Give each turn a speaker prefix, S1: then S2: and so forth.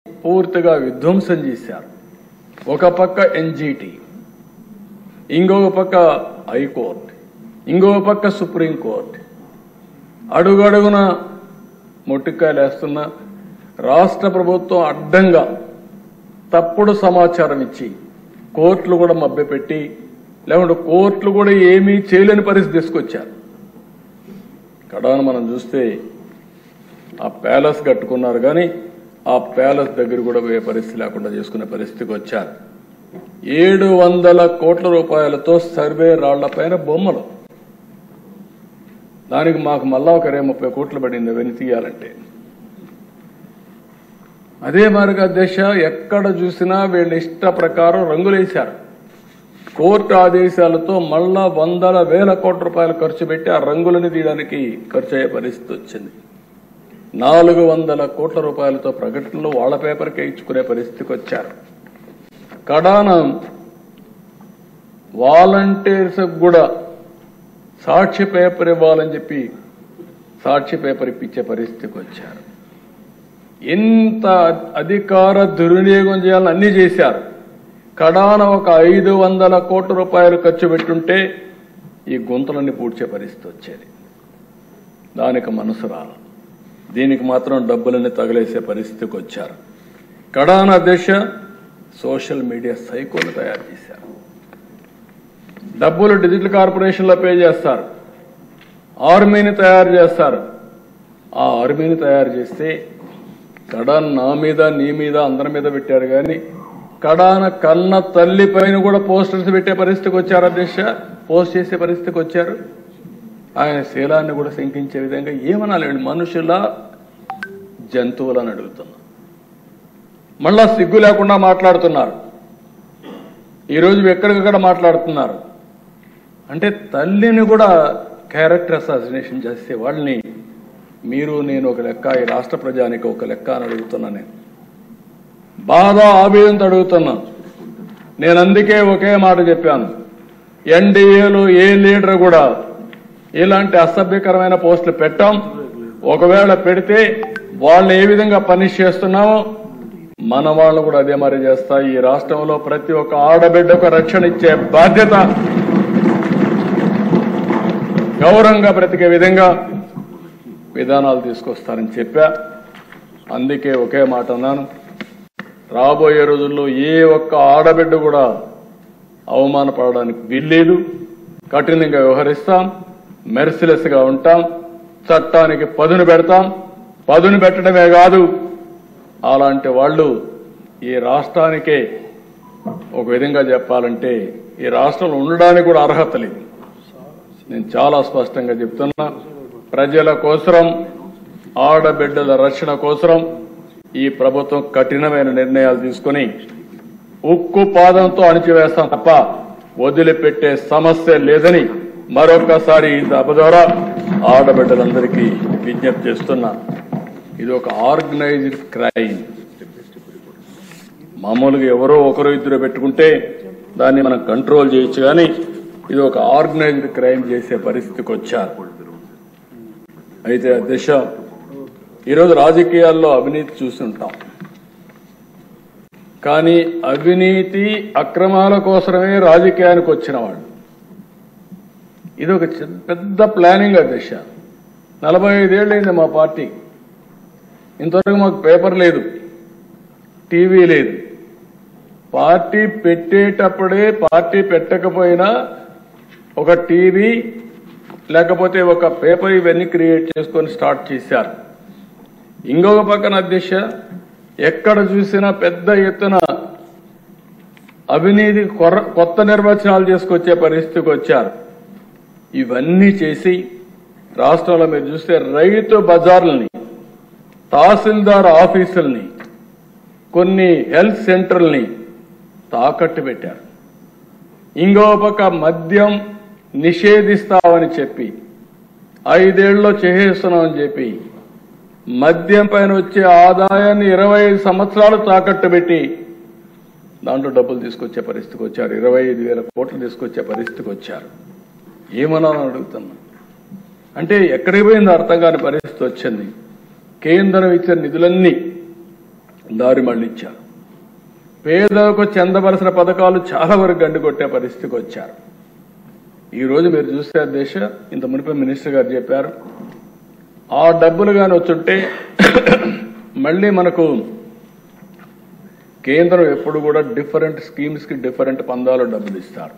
S1: పూర్తిగా విధ్వంసం చేశారు. ఒక పక్క ఎన్జీటీ, ఇంకొక పక్క హైకోర్టు, ఇంకొక పక్క సుప్రీంకోర్టు, అడుగడుగున మొట్టికాయలు వేస్తున్న రాష్ట్ర ప్రభుత్వం అడ్డంగా తప్పుడు సమాచారం ఇచ్చి కోర్టులు కూడా మభ్యపెట్టి, లేకుంటే కోర్టులు కూడా ఏమీ చేయలేని పరిస్థితి తీసుకొచ్చారు. కడాన మనం చూస్తే ఆ ప్యాలెస్ కట్టుకున్నారు, కానీ ఆ ప్యాలెస్ దగ్గర కూడా పోయే పరిస్థితి లేకుండా చేసుకునే పరిస్థితికి వచ్చారు. 700 కోట్ల రూపాయలతో సర్వే రాళ్లపైన బొమ్మలు, దానికి మాకు మళ్ళా ఒక 30 కోట్లు పడింది అవన్నీ తీయాలంటే. అదే మార్గ దిశ ఎక్కడ చూసినా వీళ్ళ ఇష్ట ప్రకారం రంగులేశారు. కోర్టు ఆదేశాలతో మళ్ళా 100,000 కోట్ల రూపాయలు ఖర్చు పెట్టి ఆ రంగులని తీయడానికి ఖర్చు అయ్యే పరిస్థితి వచ్చింది. 400 కోట్ల రూపాయలతో ప్రకటనలు వాళ్ళ పేపర్కే ఇచ్చుకునే పరిస్థితికి వచ్చారు. కడాన వాలంటీర్స్ కూడా సాక్షి పేపర్ ఇవ్వాలని చెప్పి సాక్షి పేపర్ ఇప్పించే పరిస్థితికి వచ్చారు. ఎంత అధికార దుర్వినియోగం చేయాలని అన్ని చేశారు. కడాన ఒక 500 కోట్ల రూపాయలు ఖర్చు పెట్టుంటే ఈ గుంతలన్నీ పూడ్చే పరిస్థితి వచ్చేది. దానికి మనసు రాల, దీనికి మాత్రం డబ్బులన్నీ తగిలేసే పరిస్థితికి వచ్చారు. కడాన దిశ సోషల్ మీడియా సైకోలు తయారు చేశారు. డబ్బులు డిజిటల్ కార్పొరేషన్లో పే చేస్తారు, ఆర్మీని తయారు చేస్తారు. ఆ ఆర్మీని తయారు చేస్తే కడాన నా మీద నీ మీద అందరి మీద పెట్టారు, కానీ కడాన కన్న తల్లి పైన కూడా పోస్టర్స్ పెట్టే పరిస్థితికి వచ్చారు. అధ్యక్ష పోస్ట్ చేసే పరిస్థితికి వచ్చారు. ఆయన శీలాన్ని కూడా శంకించే విధంగా ఏమనాలి, మనుషుల జంతువులని అడుగుతున్నా. మళ్ళా సిగ్గు లేకుండా మాట్లాడుతున్నారు. ఈరోజు ఎక్కడికక్కడ మాట్లాడుతున్నారు. అంటే తల్లిని కూడా క్యారెక్టర్ అసాసినేషన్ చేసే వాళ్ళని మీరు నేను ఒక లెక్క, ఈ రాష్ట్ర ప్రజానికి ఒక లెక్క అని అడుగుతున్నా. నేను బాధ ఆవేదనతో అడుగుతున్నా. నేను అందుకే ఒకే మాట చెప్పాను, ఎన్డీఏలో ఏ లీడర్ కూడా ఇలాంటి అసభ్యకరమైన పోస్టులు పెట్టాం. ఒకవేళ పెడితే వాళ్ళని ఏ విధంగా పనిష్ చేస్తున్నామో మన వాళ్ళు కూడా అదే మరి చేస్తా. ఈ రాష్ట్రంలో ప్రతి ఒక్క ఆడబిడ్డకు రక్షణ ఇచ్చే బాధ్యత, గౌరవంగా బ్రతికే విధంగా విధానాలు తీసుకొస్తారని చెప్పా. అందుకే ఒకే మాట అన్నాను, రాబోయే రోజుల్లో ఏ ఒక్క ఆడబిడ్డ కూడా అవమానపడడానికి వీల్లేదు. కఠినంగా వ్యవహరిస్తాం, మెర్సిలెస్ గా ఉంటాం, చట్టానికి పదును పెడతాం. పదును పెట్టడమే కాదు, అలాంటి వాళ్ళు ఈ రాష్ట్రానికే ఒక విధంగా చెప్పాలంటే ఈ రాష్ట్రంలో ఉండడానికి కూడా అర్హత లేదు. నేను చాలా స్పష్టంగా చెప్తున్నా, ప్రజల కోసం, ఆడబిడ్డల రక్షణ కోసం ఈ ప్రభుత్వం కఠినమైన నిర్ణయాలు తీసుకుని ఉక్కు పాదంతో అణిచివేస్తాం తప్ప వదిలిపెట్టే సమస్య లేదని మరొకసారి ఈ సభ ద్వారా ఆడబిడ్డలందరికీ విజ్ఞప్తి చేస్తున్నా. ఇది ఒక ఆర్గనైజ్డ్ క్రైమ్. మామూలుగా ఎవరో ఒకరు ఇద్దరు పెట్టుకుంటే దాన్ని మనం కంట్రోల్ చేయొచ్చు, కానీ ఇది ఒక ఆర్గనైజ్డ్ క్రైమ్ చేసే పరిస్థితికి వచ్చారు. అయితే అధ్యక్ష, ఈరోజు రాజకీయాల్లో అవినీతి చూస్తుంటాం, కానీ అవినీతి అక్రమాల కోసమే రాజకీయానికి వచ్చిన వాళ్ళు. ఇది ఒక పెద్ద ప్లానింగ్ అధ్యక్ష. 45 ఏళ్ళైంది మా పార్టీ. ఇంతవరకు మాకు పేపర్ లేదు, టీవీ లేదు. పార్టీ పెట్టేటప్పుడే, పార్టీ పెట్టకపోయినా ఒక టీవీ లేకపోతే ఒక పేపర్ ఇవన్నీ క్రియేట్ చేసుకొని స్టార్ట్ చేశారు. ఇంకొక పక్కన అధ్యక్ష, ఎక్కడ చూసినా పెద్ద ఎత్తున అవినీతి కొత్త నిర్వచనాలు చేసుకొచ్చే పరిస్థితికి వచ్చారు. ఇవన్నీ చేసి రాష్ట్రంలో మీరు చూస్తే రైతు బజార్లని, తహసీల్దార్ ఆఫీసుల్ని, కొన్ని హెల్త్ సెంటర్లని తాకట్టు పెట్టారు. ఇంకో పక్క మద్యం నిషేధిస్తామని చెప్పి 5 ఏళ్లలో చేసేస్తున్నామని చెప్పి మద్యం పైన వచ్చే ఆదాయాన్ని 25 సంవత్సరాలు తాకట్టు పెట్టి దాంట్లో డబ్బులు తీసుకొచ్చే పరిస్థితికి వచ్చారు. 25,000 కోట్లు తీసుకొచ్చే పరిస్థితికి వచ్చారు. ఏమన్నాను అడుగుతున్నా. అంటే ఎక్కడికి పోయిందో అర్థం కాని పరిస్థితి వచ్చింది. కేంద్రం ఇచ్చిన నిధులన్నీ దారి మళ్ళించారు. పేదలకు చెందవలసిన పథకాలు చాలా వరకు గండికొట్టే పరిస్థితికి వచ్చారు. ఈ రోజు మీరు చూస్తే అధ్యక్ష, ఇంత మునిపే మినిస్టర్ గారు చెప్పారు, ఆ డబ్బులు కానీ వచ్చుంటే మళ్ళీ మనకు కేంద్రం ఎప్పుడు కూడా డిఫరెంట్ స్కీమ్స్ కి డిఫరెంట్ పందాలు డబ్బులు ఇస్తారు.